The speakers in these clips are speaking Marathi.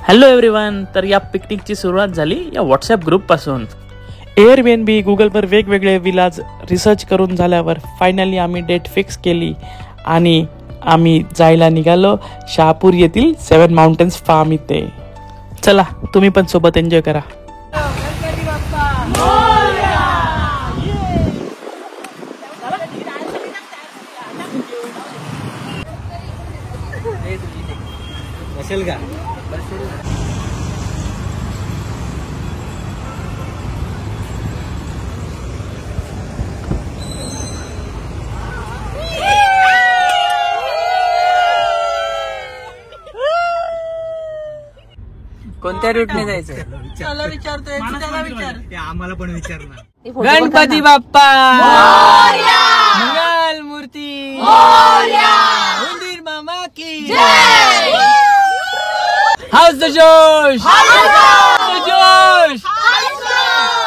Hello everyone. तर या पिकनिकची सुरुवात झाली या व्हॉट्सॲप ग्रुपपासून. एअरबीएनबी गुगलवर वेगवेगळे विलाज रिसर्च करून झाल्यावर फायनली आम्ही डेट फिक्स केली आणि आम्ही जायला निघालो शहापूर येथील 7 माउंटेन्स फार्म इथे. चला तुम्ही पण सोबत एन्जॉय करा. बसेल का? कोणत्या रूटने जायचं? त्याला विचारतोय, त्याला विचार. ते आम्हाला पण विचारणार. गणपती बाप्पा मंगल मूर्ती उंदीर मामा की हाऊस द जोश जोश.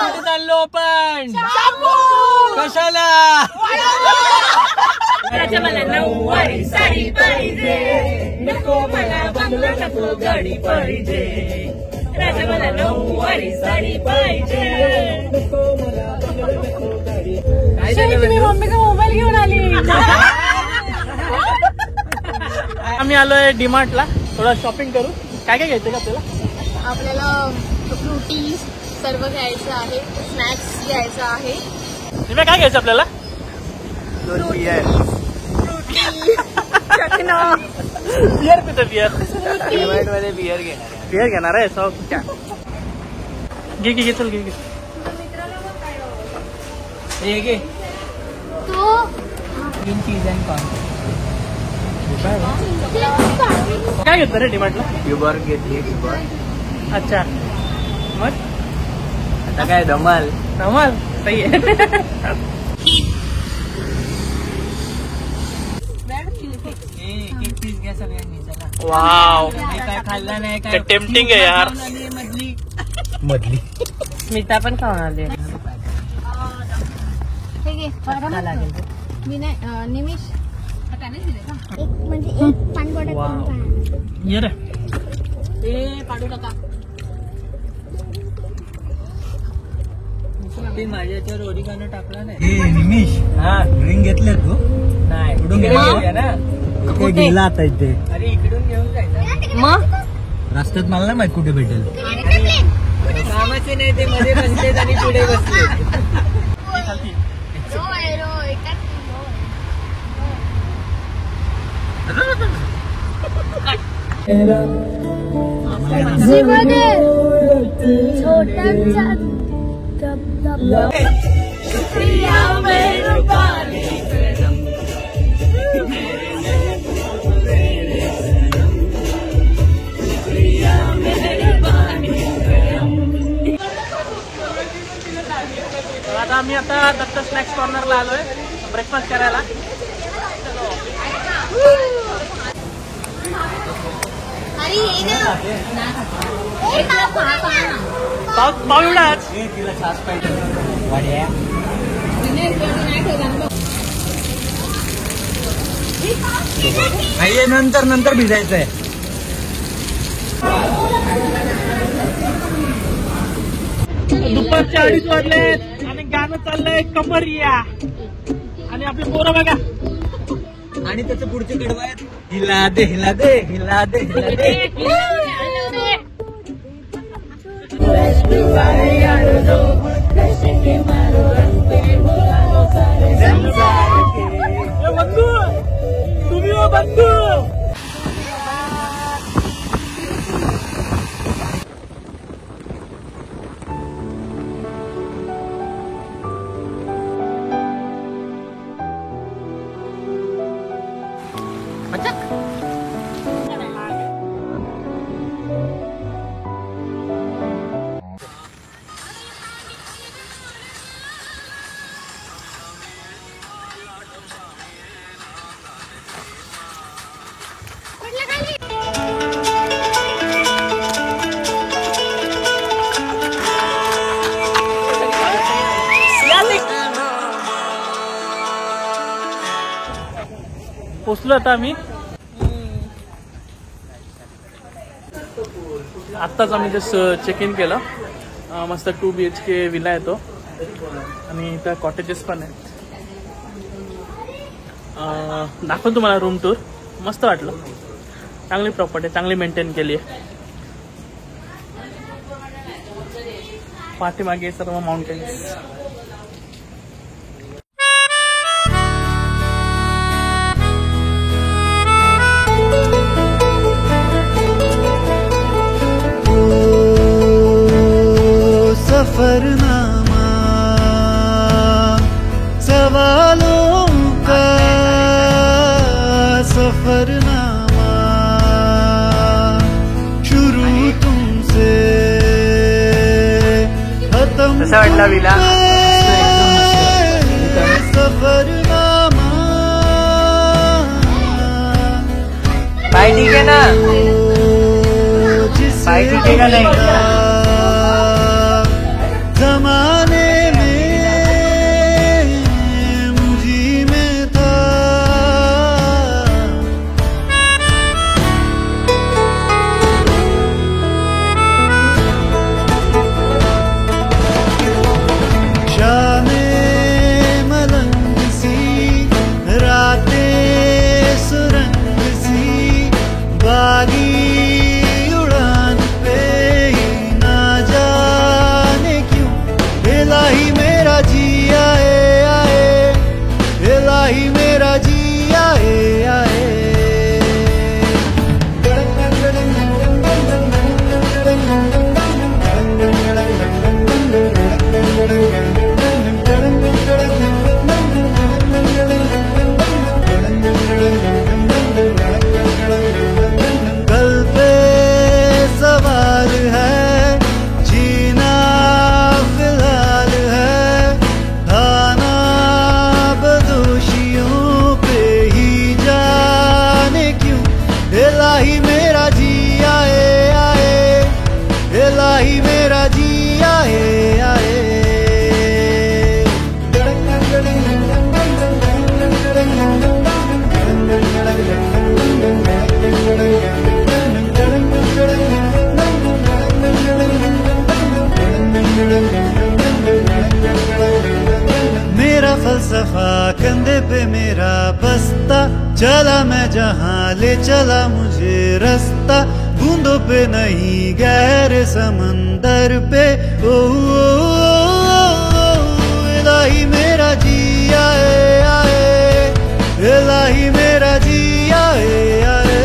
कुठे चाललो आपण? कशाला? राजा मला नऊवारी साडी पाहिजे, नको मला बंगला नको गाडी पाहिजे. राजा मला नऊवारी साडी पाहिजे, नको मला बंगला नको गाडी. तुम्ही मम्मीचा मोबाईल घेऊन आली. आम्ही आलोय डीमार्टला थोडं शॉपिंग करू. काय काय घ्यायचं का आपल्याला? आपल्याला फ्रुटी सर्व घ्यायचं आहे, स्नॅक्स घ्यायचं आहे. काय घ्यायचं आपल्याला? बियर बियर पितो बियर. डिमार्ट मध्ये बियर घेणार आहे. बियर घेणार आहे. सो क्या घे घे चल घे घे. हे घे तो ग्रीन चीज अँड कॉर्न. काय घेतो रे डीमार्टला? क्युबर घेतली क्युबर. अच्छा मग आता काय धमाल. धमाल सही आहे. एक पीस घ्या सगळ्यांनी. चला वाव मी काय खाल्ला नाही काय. टेम्पटिंग आहे यार. मधली स्मिता पण खाऊन आली. हे घे. लागेल. मी नाही निमिष एक म्हणजे एक पाणी बॉटल वाव. करून खा. ये रे. ए पाडू नका. ते माझ्याच्यावर ओरिगानो टाकला नाही. हे निमिष, हा ड्रिंक घेतलं तू? नाही कुठून इकडे गेला? घेऊया ना. कुठे गेला आता इथे? अरे इकडून घेऊन जायचं. मग रस्त्यात मला नाही माहित कुठे भेटेल. कामाचे नाही ते मध्ये बसलेत आणि पुढे बसले. छोटासा धबधबा. आता आम्ही आता दत्त स्नॅक्स कॉर्नरला आलोय ब्रेकफास्ट करायला. पाव एवढाच. तिला छास पाहिजे. वाड्या. नाहीये, नंतर नंतर भिजायचंय. दुपारचे 2:30 वाजलेत आणि गाणं चाललंय कमरिया. आणि आपली पोरं बघा. आणि त्याचं पुढचे कडवं आहेत. हिला दे हिला दे हिला दे हिला दे. बंधू तुम्ही हो बंधू. पोचलो आता आम्ही. आत्ताच आम्ही जस्ट चेक इन केलं. मस्त 2 BHK विला आहे तो आणि त्या कॉटेजेस पण आहेत. दाखवतो तुम्हाला रूम टूर. मस्त वाटलं. चांगली प्रॉपर्टी, चांगली मेंटेन केली आहे. पाठीमागे सर्व माउंटेन्स. सफरनामा सवालों का सफरनामा शुरू तुमसे खत्म कसा वाटला विला? सफरनामा बाय ठीक आहे ना? बाय ठीक आहे का नाही? जमाने में मुझी में था शामें मलंग सी रातें सुरंग सी बागी उड़ान पे ही ना जाने इलाही मेरा जी आए आए, इलाही मेरा जी आए आए. कल पे सवाल है जीना फिलहाल है, खाना बदोशियों पे ही जाने क्यों. इलाही मेरा जी आए आए, इलाही मेरा जी आए आए. मेरा फलसफा कंधे पे मेरा बस्ता, चला मैं जहाँ ले चला मुझे रास्ता. बूंदों पे नहीं गहरे समंदर पे ओ, इलाही मेरा जी आए आए, इलाही मेरा जी आए आए.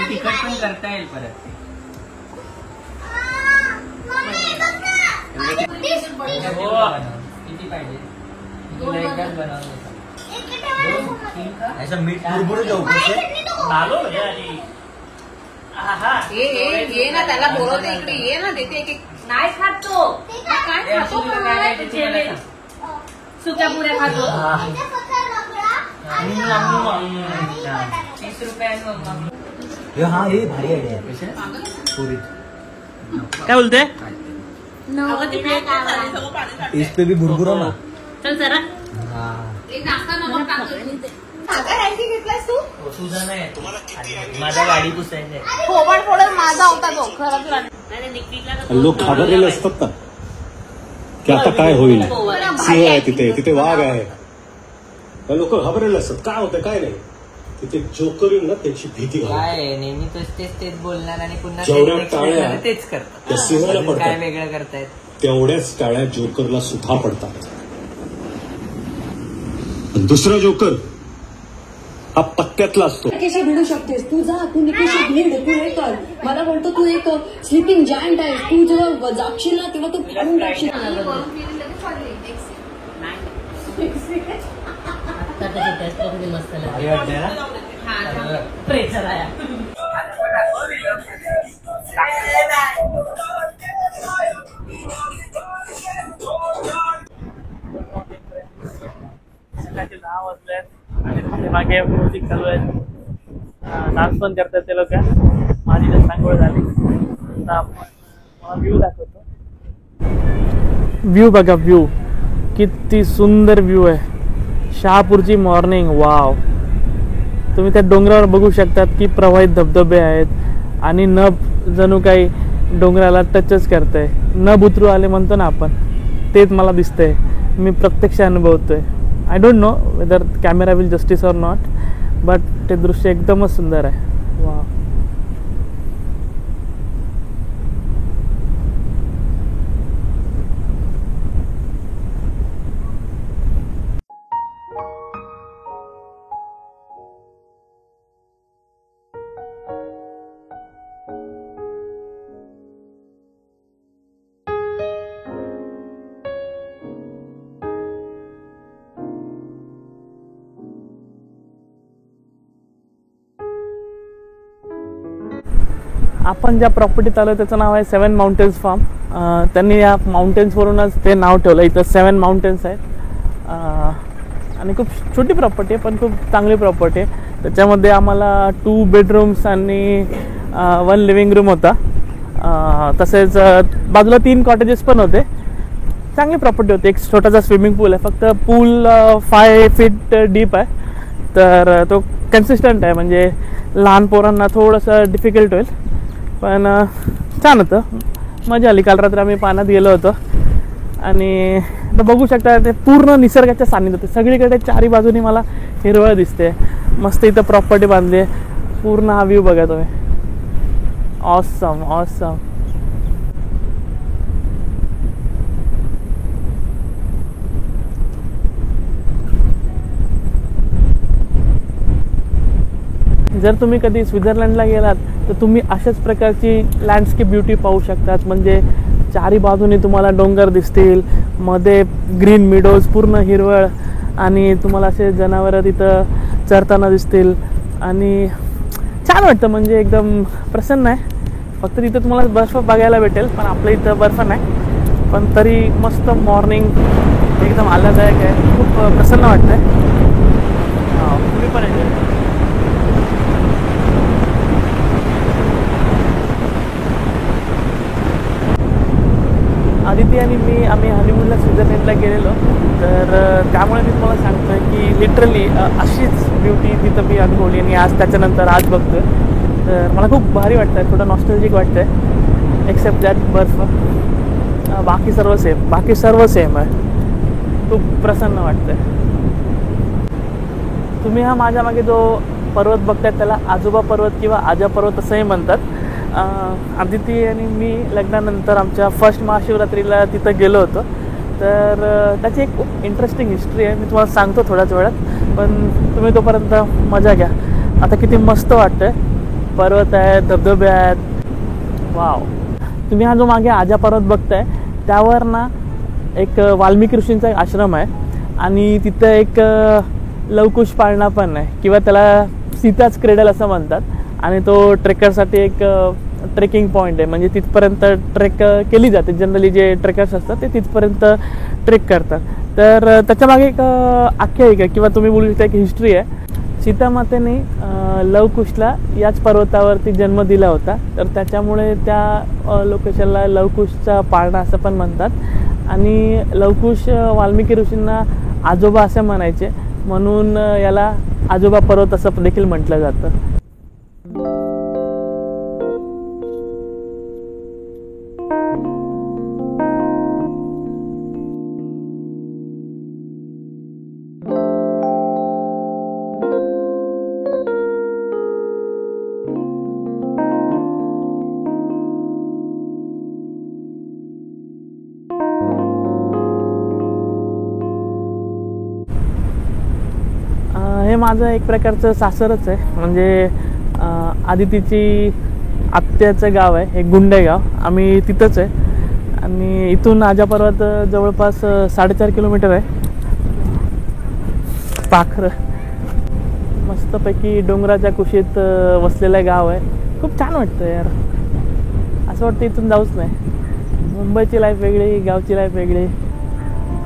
तिखट पण करता येईल परत. किती पाहिजे तुला एकदाच बनवलं ऐसा मीठ बुरबुर जाऊ कसे ये ना त्याला बोलवते इकडे ये ना देते एक नाही खात तो काय खातो सुक्या पुऱ्या खातो 30 रुपये हाँ ये भारी आइडिया है पूरी काय बोलते इस पे भी बुरबुरा ना चल जरा हाँ घेतलास तू तुझा नाही माझा गाडी पुसायचा थोबड फोडत माझा होता तो खरंच लोक घाबरलेले असतात ना की आता काय होईल सिंह आहे तिथे वाघ आहे लोक घाबरलेले असतात काय होतं काय नाही तिथे जोकर येईल ना त्याची भीती घालते. काय नेहमी तेच बोलणार आणि पुन्हा जेवढ्या टाळ्या तेच करतात त्या सिंहाला काय पडतात वेगळं करतायत तेवढ्याच टाळ्या जोकरला सुद्धा पडतात. पण दुसरा जोकर हा पत्त्यातला असतो. निकेशी भिडू शकतेस तू जा तू निकेशी भिड तू हे कर मला म्हणतो तू एक स्लिपिंग जायंट आहे तू जेव्हा जागशील ना तेव्हा तू फाडून टाकशील. भारी वाटतंय ना प्रेशर आहे सकाळचे 10 वाजलेत आणि मागे म्युझिक चालू आहे. डान्स पण करतात ते लोक. माझी जस्ट आंघोळ झाली. आता आपण व्ह्यू दाखवतो. व्ह्यू बघा व्ह्यू किती सुंदर व्ह्यू आहे. शहापूरची मॉर्निंग वाव. तुम्ही त्या डोंगरावर बघू शकतात की प्रवाहित धबधबे आहेत आणि नभ जणू काही डोंगराला टचच करतंय. नभ उतरू आले म्हणतो ना आपण तेच मला दिसतंय. मी प्रत्यक्ष अनुभवतोय. I don't know whether camera will justice or not but ते दृश्य एकदमच सुंदर आहे. वा आपण ज्या प्रॉपर्टीत आलो त्याचं नाव आहे 7 माउंटेन्स फार्म. त्यांनी या माउंटेन्सवरूनच ते नाव ठेवलं. इथं 7 माउंटेन्स आहेत आणि खूप छोटी प्रॉपर्टी आहे पण खूप चांगली प्रॉपर्टी आहे. त्याच्यामध्ये आम्हाला 2 बेडरूम्स आणि 1 लिव्हिंग रूम होता. तसेच बाजूला 3 कॉटेजेस पण होते. चांगली प्रॉपर्टी होती. एक छोटासा स्विमिंग पूल आहे. फक्त पूल 5 फीट डीप आहे तर तो कन्सिस्टंट आहे. म्हणजे लहान पोरांना थोडंसं डिफिकल्ट होईल पण छान होतं. मजा आली. काल रात्री आम्ही पाण्यात गेलो होतो आणि बघू शकता ते पूर्ण निसर्गाच्या सान्निध्यात होते. सगळीकडे 4ही बाजूनी मला हिरवळ दिसते. मस्त इथं प्रॉपर्टी बांधली आहे. पूर्ण हा व्ह्यू बघा तुम्ही. Awesome awesome. जर तुम्ही कधी स्वित्झर्लंडला गेलात तर तुम्ही अशाच प्रकारची लँडस्केप ब्युटी पाहू शकतात. म्हणजे 4ही बाजूनी तुम्हाला डोंगर दिसतील, मध्ये ग्रीन मिडोज पूर्ण हिरवळ आणि तुम्हाला असे जनावरं तिथं चरताना दिसतील आणि छान वाटतं. म्हणजे एकदम प्रसन्न आहे. फक्त तिथं तुम्हाला बर्फ बघायला भेटेल पण आपल्या इथं बर्फ नाही. पण तरी मस्त मॉर्निंग एकदम आल्हाददायक आहे. खूप प्रसन्न वाटतं आहे. तुम्ही पण एन्जॉय. आदिती आणि मी आम्ही हनीमूनला स्वित्झर्लंडला गेलेलो तर त्यामुळे मी तुम्हाला सांगतोय की लिटरली अशीच ब्युटी तिथं मी अनुभवली आणि त्याच्यानंतर आज बघतोय तर मला खूप भारी वाटतं आहे. थोडं नॉस्टॅल्जिक वाटतं आहे एक्सेप्ट दॅट बर्फ. बाकी सर्व सेम आहे. खूप प्रसन्न वाटतं आहे. तुम्ही हा माझ्या मागे जो पर्वत बघताय त्याला आजोबा पर्वत किंवा आजा पर्वत असंही म्हणतात. आदिती आणि मी लग्नानंतर आमच्या फर्स्ट महाशिवरात्रीला तिथं गेलो होतो तर त्याची एक खूप इंटरेस्टिंग हिस्ट्री आहे. मी तुम्हाला सांगतो थोड्याच वेळात पण तुम्ही तोपर्यंत मजा घ्या. आता किती मस्त वाटतं आहे. पर्वत आहेत, धबधबे आहेत. वाव. तुम्ही हा जो मागे आजा पर्वत बघताय त्यावर ना एक वाल्मिकी ऋषींचा एक आश्रम आहे आणि तिथं एक लवकुश पाळणा पण आहे किंवा त्याला सीताच क्रेडल असं म्हणतात. आणि तो ट्रेकरसाठी एक ट्रेकिंग पॉईंट आहे, म्हणजे तिथपर्यंत ट्रेक केली जाते. जनरली जे ट्रेकर्स असतात ते तिथपर्यंत ट्रेक करतात. तर त्याच्यामागे एक आख्यायिका किंवा तुम्ही बोलू शकता एक हिस्ट्री आहे. सीतामातेने लवकुशला याच पर्वतावरती जन्म दिला होता, तर त्याच्यामुळे त्या लोकेशनला लवकुशचा पाळणा असं पण म्हणतात. आणि लवकुश वाल्मिकी ऋषींना आजोबा असे म्हणायचे, म्हणून याला आजोबा पर्वत असं देखील म्हटलं जातं. हे माझं एक प्रकारचं सासरच आहे, म्हणजे आदितीची आत्याचं गाव आहे, हे गुंडेगाव. आम्ही तिथंच आहे आणि इथून आजा पर्वत जवळपास 4.5 किलोमीटर आहे. पाखरं मस्तपैकी डोंगराच्या कुशीत वसलेलं गाव आहे. खूप छान वाटतं यार, असं वाटतं इथून जाऊच नाही. मुंबईची लाईफ वेगळी, गावची लाईफ वेगळी,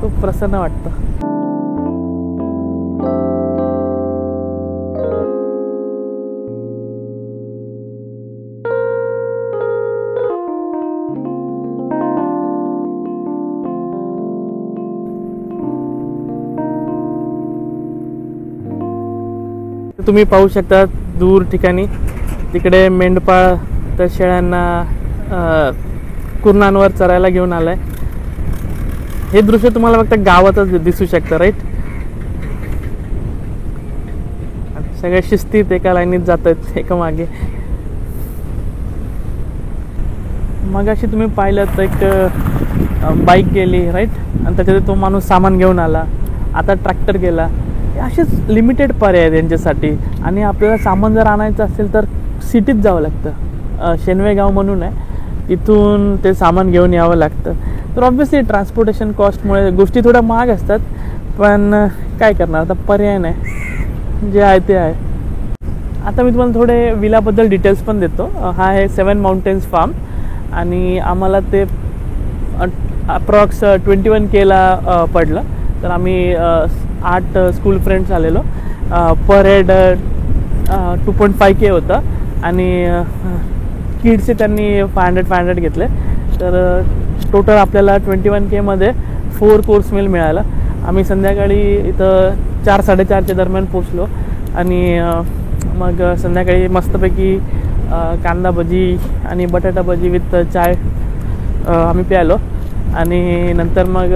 खूप प्रसन्न वाटतं. तुम्ही पाहू शकता दूर ठिकाणी तिकडे मेंढपाळ त्या शेळ्यांना कुरणांवर चरायला घेऊन आलाय. हे दृश्य तुम्हाला फक्त गावातच दिसू शकतं, राईट. सगळ्या शिस्तीत एका लाईनीत जात आहेत एका मागे. मग अशी तुम्ही पाहिलं तर एक बाईक गेली, राईट, आणि त्याच्यात तो माणूस सामान घेऊन आला. आता ट्रॅक्टर गेला. असेच लिमिटेड पर्याय आहेत यांच्यासाठी. आणि आपल्याला सामान जर आणायचं असेल तर सिटीत जावं लागतं. शेनवेगाव म्हणून आहे, इथून ते सामान घेऊन यावं लागतं. तर ऑब्व्हियसली ट्रान्सपोर्टेशन कॉस्टमुळे गोष्टी थोड्या महाग असतात, पण काय करणार, आता पर्याय नाही, जे आहे ते आहे. आता मी तुम्हाला थोडे विलाबद्दल डिटेल्स पण देतो. हा आहे 7 माउंटेन्स फार्म आणि आम्हाला ते अप्रॉक्स 21K ला पडलं. तर आम्ही 8 स्कूल फ्रेंड्स आलेलो. पर हेड 2.5K होतं आणि किड्सचे त्यांनी 500 घेतले. तर टोटल आपल्याला 21K मध्ये 4 कोर्स मील मिळालं. आम्ही संध्याकाळी इथं 4-4:30च्या दरम्यान पोचलो आणि मग संध्याकाळी मस्तपैकी कांदा भजी आणि बटाटा भजी विथ चाय आम्ही प्यालो. आणि नंतर मग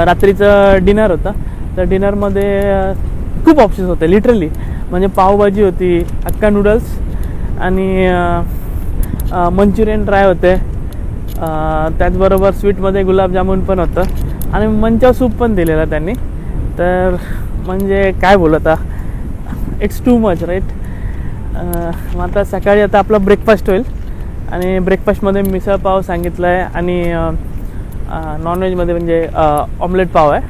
रात्रीचं डिनर होतं. तर डिनरमध्ये खूप ऑप्शन्स होते लिटरली. म्हणजे पावभाजी होती, हक्का नूडल्स आणि मंचुरियन ड्राय होते. त्याचबरोबर स्वीटमध्ये गुलाबजामुन पण होतं आणि मंचा सूप पण दिलेला त्यांनी. तर म्हणजे काय बोलता, इट्स टू मच, राईट. मग आता सकाळी आता आपला ब्रेकफास्ट होईल आणि ब्रेकफास्टमध्ये मिसळ पाव सांगितलं आहे आणि नॉनव्हेजमध्ये म्हणजे ऑमलेट पाव आहे.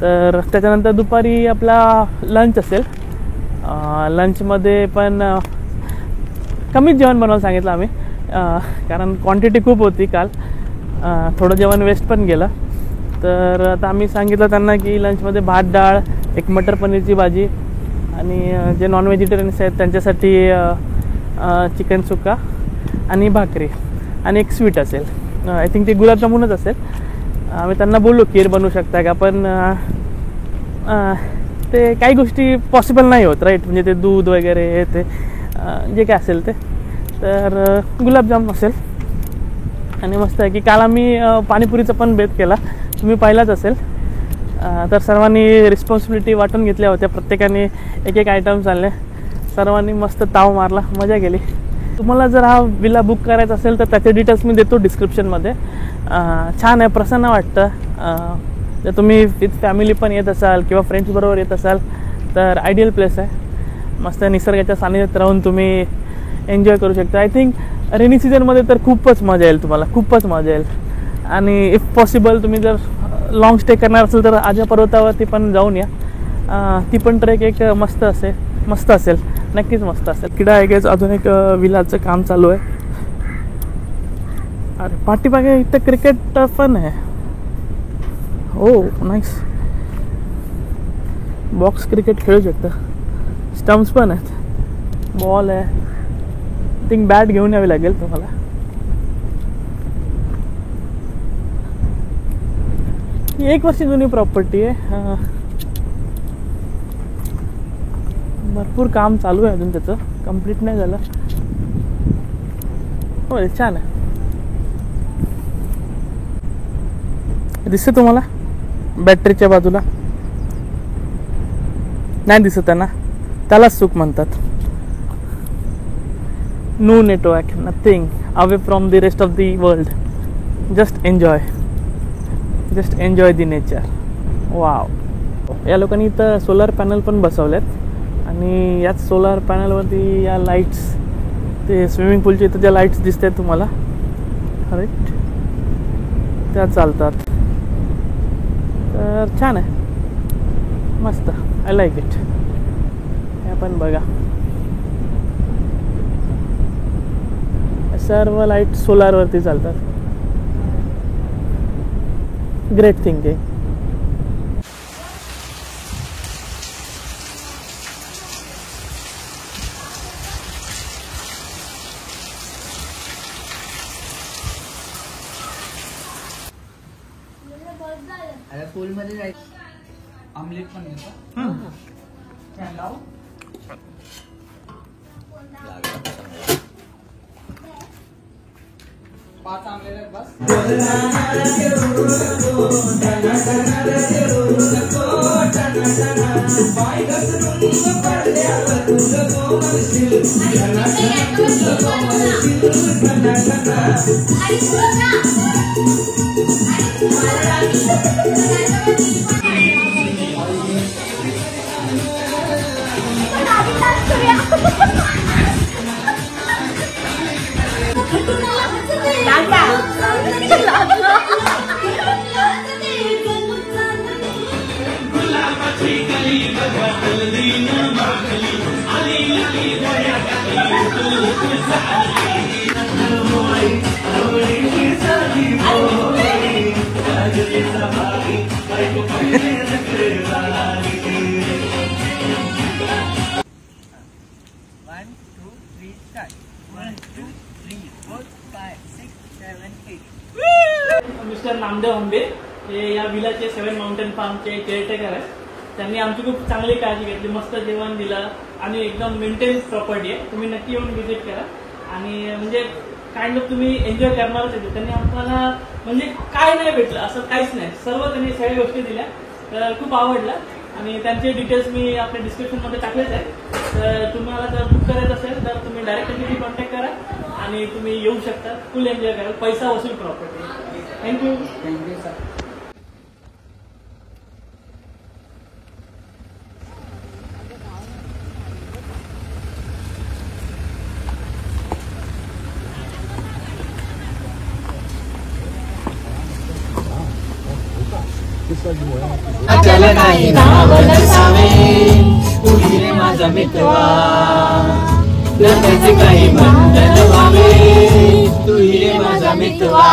तर त्याच्यानंतर दुपारी आपला लंच असेल. लंचमध्ये पण कमीच जेवण बनवायला सांगितलं आम्ही, कारण क्वांटिटी खूप होती काल. थोडं जेवण वेस्ट पण गेलं. तर आता आम्ही सांगितलं त्यांना की लंचमध्ये भात डाळ, एक मटर पनीरची भाजी आणि जे नॉन व्हेजिटेरियन्स आहेत त्यांच्यासाठी चिकन सुक्का आणि भाकरी आणि एक स्वीट असेल. आय थिंक ते गुलाबजामुनच असेल. आम्ही त्यांना बोललो खीर बनवू शकता का, पण ते काही गोष्टी पॉसिबल नाही होत, राईट. म्हणजे ते दूध वगैरे हे ते जे काय असेल ते. तर गुलाबजाम असेल आणि मस्त आहे की काल आम्ही पाणीपुरीचा पण बेत केला, तुम्ही पाहिलाच असेल. तर सर्वांनी रिस्पॉन्सिबिलिटी वाटून घेतल्या होत्या, प्रत्येकाने एक आयटम्स आणले, सर्वांनी मस्त ताव मारला, मजा केली. तुम्हाला जर हा विला बुक करायचा असेल तर त्याचे डिटेल्स मी देतो डिस्क्रिप्शनमध्ये. छान आहे, प्रसन्न वाटतं. जर तुम्ही विथ फॅमिली पण येत असाल किंवा फ्रेंड्सबरोबर येत असाल तर आयडियल प्लेस आहे. मस्त निसर्गाच्या सानिध्यात राहून तुम्ही एन्जॉय करू शकता. आय थिंक रेनी सीझनमध्ये तर खूपच मजा येईल तुम्हाला, खूपच मजा येईल. आणि इफ पॉसिबल तुम्ही जर लॉंग स्टे करणार असेल तर आजा पर्वतावरती पण जाऊन या. ती पण ट्रेक एक मस्त असेल, नक्कीच मस्त असेल. किडा आहे अजून एक विलाचं काम चालू आहे. अरे पाठीमागे इथं क्रिकेट पण आहे. हो नाईस, बॉक्स क्रिकेट खेळू शकता. स्टम्प्स पण आहेत, बॉल आहे. आय थिंक बॅट घेऊन यावी लागेल तुम्हाला. ही 1 वर्ष जुनी प्रॉपर्टी आहे. भरपूर काम चालू आहे अजून, त्याचं कंप्लीट नाही झालं. हो छान आहे. दिसतं तुम्हाला बॅटरीच्या बाजूला? नाही दिसत आहे ना, त्यालाच सुख म्हणतात. No network, nothing away from the rest of the world. Just enjoy the nature. Wow. या लोकांनी इथं सोलर पॅनल पण बसवलेत आणि याच सोलर पॅनलवरती या लाईट्स, ते स्विमिंग पूलच्या इथं ज्या लाईट्स दिसत आहेत तुम्हाला, करेक्ट, त्या चालतात. तर छान आहे, मस्त. I like it. हे पण बघा, सर्व लाईट सोलारवरती चालतात. Great thinking. आता पूल मध्ये जायचं. आमलेट पण घेतो. फॅन लाव. पाच आमलेट आहेत बस. मिस्टर नामदेव आंबे हे या विलाचे 7 माउंटेन फार्मचे केअरटेकर आहेत. त्यांनी आमची खूप चांगली काळजी घेतली, मस्त जेवण दिलं आणि एकदम मेंटेन प्रॉपर्टी आहे. तुम्ही नक्की येऊन व्हिजिट करा आणि म्हणजे काइंड ऑफ तुम्ही एन्जॉय करणारच आहे. त्यांनी आम्हाला म्हणजे काय नाही भेटलं असं काहीच नाही, सर्व त्यांनी सगळ्या गोष्टी दिल्या. तर खूप आवडलं आणि त्यांचे डिटेल्स मी आपल्या डिस्क्रिप्शनमध्ये टाकलेच आहे. तर तुम्हाला जर बुक करायचं असेल तर तुम्ही डायरेक्टली कॉन्टॅक्ट करा आणि तुम्ही येऊ शकता. फुल एन्जॉय करा, पैसा वसूल प्रॉपर्टी. थँक्यू. Thank you sir. चल नाही नावल सावे तू रे माझा मित्रवा नकायचे काही बंधन व्हावे तू रे माझा मित्रवा.